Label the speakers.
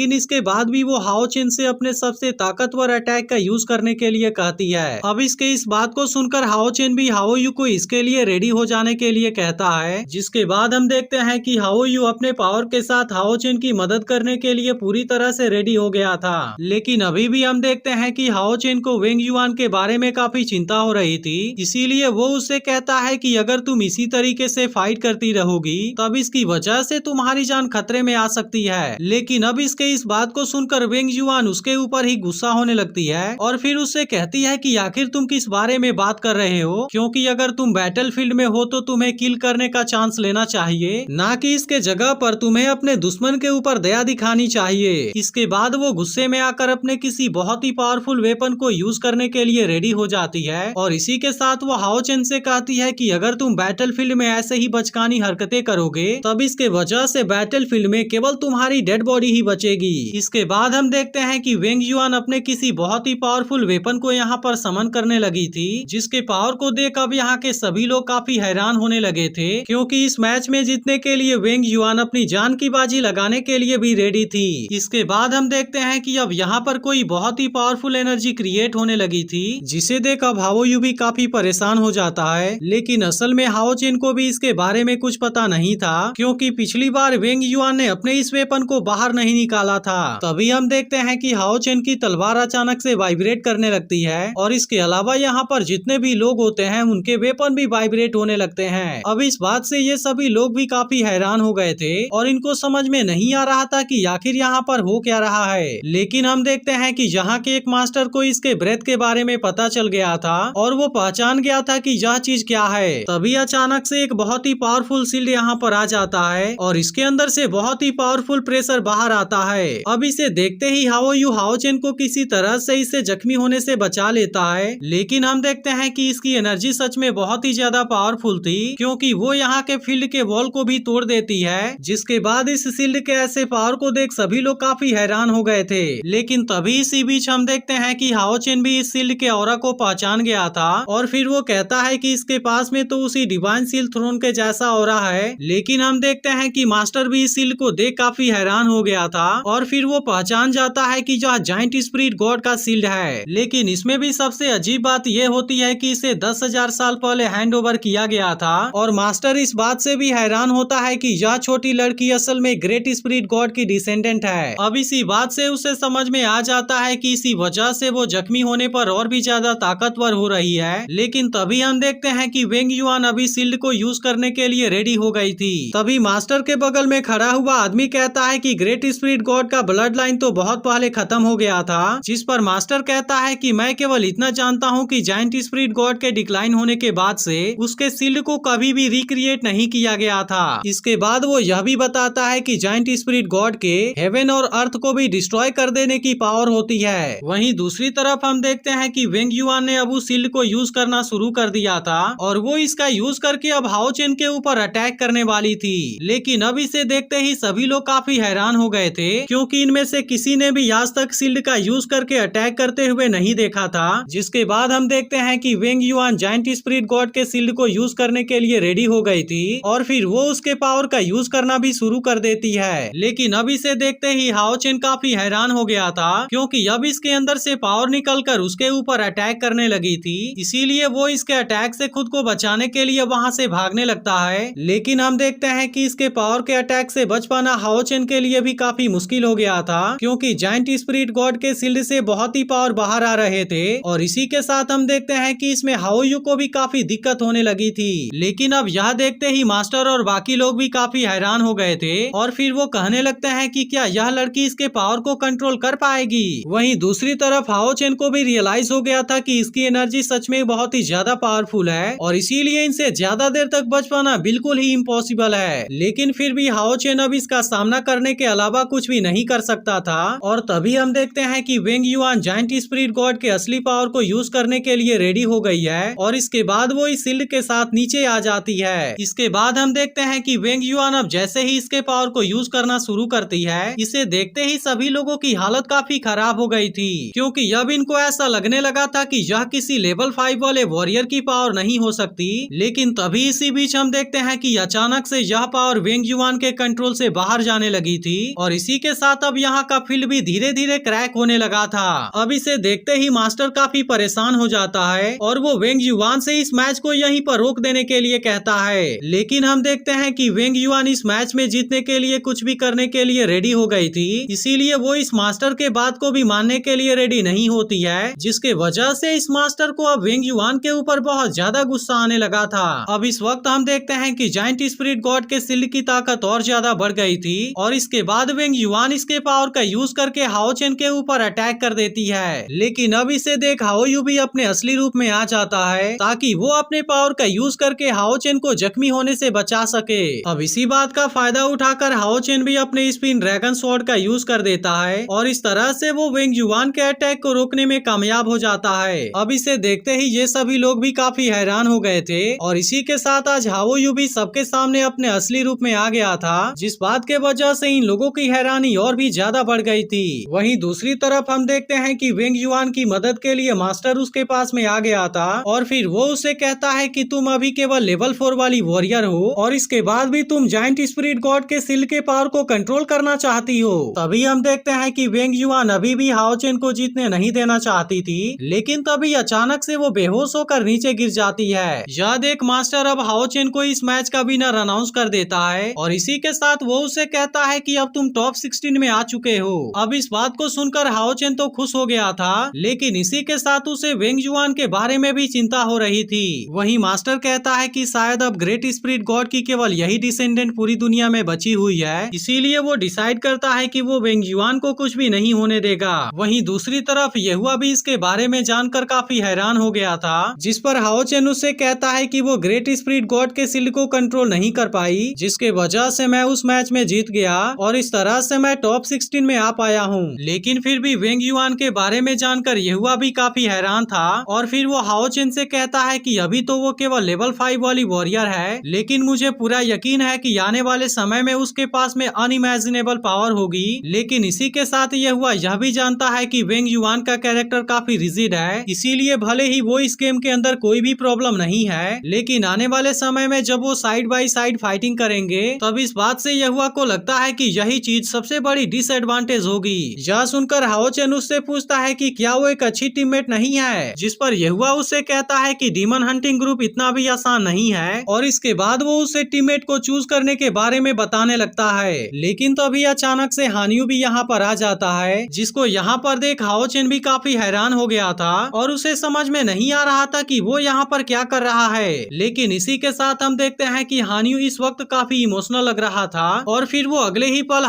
Speaker 1: लेकिन इसके बाद भी वो हाओ चेन से अपने सबसे ताकतवर अटैक का यूज करने के लिए कहती है। अब इसके इस बात को सुनकर हाओ चेन भी हाओ यू को इसके लिए रेडी हो जाने के लिए कहता है, जिसके बाद हम देखते हैं कि हाओ यू अपने पावर के साथ हाओ चेन की मदद करने के लिए पूरी तरह से रेडी हो गया था। लेकिन अभी भी हम देखते हैं कि हाओ चेन को वेंग युआन के बारे में काफी चिंता हो रही थी, इसीलिए वो उससे कहता है कि अगर तुम इसी तरीके से फाइट करती रहोगी तब इसकी वजह से तुम्हारी जान खतरे में आ सकती है। लेकिन अब इसके इस बात को सुनकर वेंग युआन उसके ऊपर ही गुस्सा होने लगती है और फिर उससे कहती है कि आखिर तुम किस बारे में बात कर रहे हो, क्योंकि अगर तुम बैटलफील्ड में हो तो तुम्हें किल करने का चांस लेना चाहिए, ना कि इसके जगह पर तुम्हें अपने दुश्मन के ऊपर दया दिखानी चाहिए। इसके बाद वो गुस्से में आकर अपने किसी बहुत ही पावरफुल वेपन को यूज करने के लिए रेडी हो जाती है और इसी के साथ वो हाओ चेन से कहती है कि अगर तुम बैटलफील्ड में ऐसे ही बचकानी हरकतें करोगे तब इसके वजह से बैटलफील्ड में केवल तुम्हारी डेड बॉडी ही बचेगी। इसके बाद हम देखते हैं कि वेंग युआन अपने किसी बहुत ही पावरफुल वेपन को यहाँ पर समन करने लगी थी, जिसके पावर को देख अब यहाँ के सभी लोग काफी हैरान होने लगे थे, क्योंकि इस मैच में जीतने के लिए वेंग युआन अपनी जान की बाजी लगाने के लिए भी रेडी थी। इसके बाद हम देखते हैं कि अब यहाँ पर कोई बहुत ही पावरफुल एनर्जी क्रिएट होने लगी थी, जिसे देख अब हाओ यू भी काफी परेशान हो जाता है। लेकिन असल में हाओ चेन को भी इसके बारे में कुछ पता नहीं था, क्योंकि पिछली बार वेंग युआन ने अपने इस वेपन को बाहर नहीं निकाला था। तभी हम देखते हैं कि हाओ चेन की तलवार अचानक से वाइब्रेट करने लगती है और इसके अलावा यहाँ पर जितने भी लोग होते हैं उनके वेपन भी वाइब्रेट होने लगते हैं। अब इस बात से ये सभी लोग भी काफी हैरान हो गए थे और इनको समझ में नहीं आ रहा था कि आखिर यहाँ पर हो क्या रहा है। लेकिन हम देखते हैं कि यहाँ के एक मास्टर को इसके ब्रेथ के बारे में पता चल गया था और वो पहचान गया था कि यह चीज क्या है। तभी अचानक से एक बहुत ही पावरफुल शील्ड यहाँ पर आ जाता है और इसके अंदर से बहुत ही पावरफुल प्रेशर बाहर आता है। अब इसे देखते ही हाओ यू हाओ चेन को किसी तरह से इसे जख्मी होने से बचा लेता है। लेकिन हम देखते हैं कि इसकी एनर्जी सच में बहुत ही ज्यादा पावरफुल थी, क्योंकि वो यहाँ के फील्ड के वॉल को भी तोड़ देती है, जिसके बाद इस शील्ड के ऐसे पावर को देख सभी लोग काफी हैरान हो गए थे। लेकिन तभी इसी बीच हम देखते हैं कि हाओ चेन भी इस शील्ड के ऑरा को पहचान गया था और फिर वो कहता है कि इसके पास में तो उसी डिवाइन शील्ड थ्रोन के जैसा ऑरा है। लेकिन हम देखते हैं कि मास्टर भी इस शील्ड को देख काफी हैरान हो गया था और फिर वो पहचान जाता है कि यह जायंट स्पिरिट गॉड का शील्ड है। लेकिन इसमें भी सबसे अजीब बात यह होती है कि इसे 10,000 साल पहले हैंड ओवर किया गया था और मास्टर इस बात से भी हैरान होता है कि यह छोटी लड़की असल में ग्रेट स्पिरिट गॉड की डिसेंडेंट है। अब इसी बात से उसे समझ में आ जाता है कि इसी वजह से वो जख्मी होने पर और भी ज्यादा ताकतवर हो रही है। लेकिन तभी हम देखते हैं कि वेंग युआन अभी शील्ड को यूज करने के लिए रेडी हो गई थी। तभी मास्टर के बगल में खड़ा हुआ आदमी कहता है कि ग्रेट स्पिरिट गॉड का ब्लड लाइन तो बहुत पहले खत्म हो गया था, जिस पर मास्टर कहता है कि मैं केवल इतना जानता हूँ कि जायंट स्पिरिट गॉड के डिक्लाइन होने के बाद से उसके शील्ड को कभी भी रिक्रिएट नहीं किया गया था। इसके बाद वो यह भी बताता है कि जायंट स्पिरिट गॉड के हेवन और अर्थ को भी डिस्ट्रॉय कर देने की पावर होती है। वहीं दूसरी तरफ हम देखते हैं कि वेंग युआन ने अब उस शील्ड को यूज करना शुरू कर दिया था और वो इसका यूज करके अब हाओ चेन के ऊपर अटैक करने वाली थी। लेकिन अब इसे देखते ही सभी लोग काफी हैरान हो गए थे, क्योंकि इनमें से किसी ने भी आज तक शील्ड का यूज करके अटैक करते हुए नहीं देखा था। जिसके बाद हम देखते हैं कि वेंग युआन जायंट स्पिरिट गॉड के शील्ड को यूज करने के लिए रेडी हो गई थी और फिर वो उसके पावर का यूज करना भी शुरू कर देती है। लेकिन अब इसे देखते ही हाओ चेन काफी हैरान हो गया था, क्योंकि अब इसके अंदर से पावर निकलकर उसके ऊपर अटैक करने लगी थी, इसीलिए वो इसके अटैक से खुद को बचाने के लिए वहाँ से भागने लगता है। लेकिन हम देखते हैं कि इसके पावर के अटैक से बच पाना हाओ चेन के लिए भी काफी मुश्किल हो गया था, क्योंकि जायंट स्पिरिट गॉड के शील्ड से बहुत ही पावर बाहर आ रहे थे और इसी के साथ हम देखते हैं कि इसमें हाओ यू को भी काफी दिक्कत होने लगी थी। लेकिन अब यह देखते ही मास्टर और बाकी लोग भी काफी हैरान हो गए थे और फिर वो कहने लगते हैं कि क्या यह लड़की इसके पावर को कंट्रोल कर पाएगी। वहीं दूसरी तरफ हाओ चेन को भी रियलाइज हो गया था कि इसकी एनर्जी सच में बहुत ही ज्यादा पावरफुल है और इसीलिए इनसे ज्यादा देर तक बच पाना बिल्कुल ही इम्पॉसिबल है। लेकिन फिर भी हाओ चेन अब इसका सामना करने के अलावा कुछ भी नहीं कर सकता था और तभी हम देखते हैं कि वेंग युआन जायंट स्पिरिट गॉड के असली पावर को यूज करने के लिए रेडी हो गई है और इसके बाद वो इस शील्ड के साथ नीचे आ जाती है। इसके बाद हम देखते हैं कि वेंग युआन अब जैसे ही इसके पावर को यूज करना शुरू करती है, इसे देखते ही सभी लोगों की हालत काफी खराब हो गई थी, क्योंकि अब इनको ऐसा लगने लगा था कि यह किसी लेवल 5 वाले वॉरियर की पावर नहीं हो सकती। लेकिन तभी इसी बीच हम देखते हैं कि अचानक से यह पावर वेंग युआन के कंट्रोल से बाहर जाने लगी थी और इसी के के साथ अब यहाँ का फील्ड भी धीरे धीरे क्रैक होने लगा था। अब इसे देखते ही मास्टर काफी परेशान हो जाता है और वो वेंग युआन से इस मैच को यहीं पर रोक देने के लिए कहता है। लेकिन हम देखते हैं कि वेंग युआन इस मैच में जीतने के लिए कुछ भी करने के लिए रेडी हो गई थी, इसीलिए वो इस मास्टर के बात को भी मानने के लिए रेडी नहीं होती है, जिसके वजह से इस मास्टर को अब वेंग युआन के ऊपर बहुत ज्यादा गुस्सा आने लगा था। अब इस वक्त हम देखते हैं कि जायंट स्पिरिट गॉड के शील्ड की ताकत और ज्यादा बढ़ गई थी और इसके बाद वेंग युआन इसके पावर का यूज करके हाओ चेन के ऊपर अटैक कर देती है। लेकिन अब इसे देख हाओ यू भी अपने असली रूप में आ जाता है ताकि वो अपने पावर का यूज करके हाओ चेन को जख्मी होने से बचा सके। अब इसी बात का फायदा उठाकर हाओ चेन भी अपने स्पिन ड्रैगन स्वॉर्ड का यूज कर देता है और इस तरह से वो वेंग युआन के अटैक को रोकने में कामयाब हो जाता है। अब इसे देखते ही ये सभी लोग भी काफी हैरान हो गए थे और इसी के साथ आज हाओ यू भी सबके सामने अपने असली रूप में आ गया था, जिस बात के वजह से इन लोगों की हैरानी और भी ज्यादा बढ़ गई थी। वहीं दूसरी तरफ हम देखते हैं कि वेंग युआन की मदद के लिए मास्टर उसके पास में आ गया था और फिर वो उसे कहता है कि तुम अभी केवल लेवल 4 वाली वॉरियर हो और इसके बाद भी तुम जायंट स्पिरिट गॉड के शील्ड के पावर को कंट्रोल करना चाहती हो। तभी हम देखते हैं कि वेंग युआन अभी भी हाओ चेन को जीतने नहीं देना चाहती थी, लेकिन तभी अचानक से वो बेहोश होकर नीचे गिर जाती है। यह देख मास्टर अब हाओ चेन को इस मैच का विनर अनाउंस कर देता है और इसी के साथ वो उसे कहता है कि अब तुम टॉप 16 में आ चुके हो। अब इस बात को सुनकर हाओ चेन तो खुश हो गया था, लेकिन इसी के साथ उसे वेंग युआन के बारे में भी चिंता हो रही थी। वहीं मास्टर कहता है कि शायद अब ग्रेट स्पिरिट गॉड की केवल यही डिसेंडेंट पूरी दुनिया में बची हुई है, इसीलिए वो डिसाइड करता है कि वो वेंग युआन को कुछ भी नहीं होने देगा। वहीं दूसरी तरफ येहुआ भी इसके बारे में जानकर काफी हैरान हो गया था, जिस पर हाओ चेन उससे कहता है कि वो ग्रेट स्पिरिट गॉड के शील्ड को कंट्रोल नहीं कर पाई, जिसके वजह से मैं उस मैच में जीत गया और इस तरह से मैं टॉप 16 में आ पाया हूँ। लेकिन फिर भी वेंग युआन के बारे में जानकर येहुआ भी काफी हैरान था और फिर वो हाओ चेन से कहता है कि अभी तो वो केवल लेवल 5 वाली वॉरियर है, लेकिन मुझे पूरा यकीन है कि आने वाले समय में उसके पास में अनइमेजिनेबल पावर होगी। लेकिन इसी के साथ येहुआ यह भी जानता है कि वेंग युआन का कैरेक्टर काफी रिजिड है, इसीलिए भले ही वो इस गेम के अंदर कोई भी प्रॉब्लम नहीं है, लेकिन आने वाले समय में जब वो साइड बाय साइड फाइटिंग करेंगे तब इस बात से येहुआ को लगता है कि यही चीज सबसे बड़ी डिसएडवांटेज होगी। यह सुनकर हाओ चेन उससे पूछता है कि क्या वो एक अच्छी टीममेट नहीं है, जिस पर येहुआ उससे कहता है कि डीमन हंटिंग ग्रुप इतना भी आसान नहीं है और इसके बाद वो उसे टीममेट को चूज करने के बारे में बताने लगता है। लेकिन तभी अचानक से हानियू भी यहाँ पर आ जाता है, जिसको यहाँ पर देख हाओ चेन भी काफी हैरान हो गया था और उसे समझ में नहीं आ रहा था कि वो यहाँ पर क्या कर रहा है। लेकिन इसी के साथ हम देखते हैं कि हानियू इस वक्त काफी इमोशनल लग रहा था और फिर वो अगले ही पल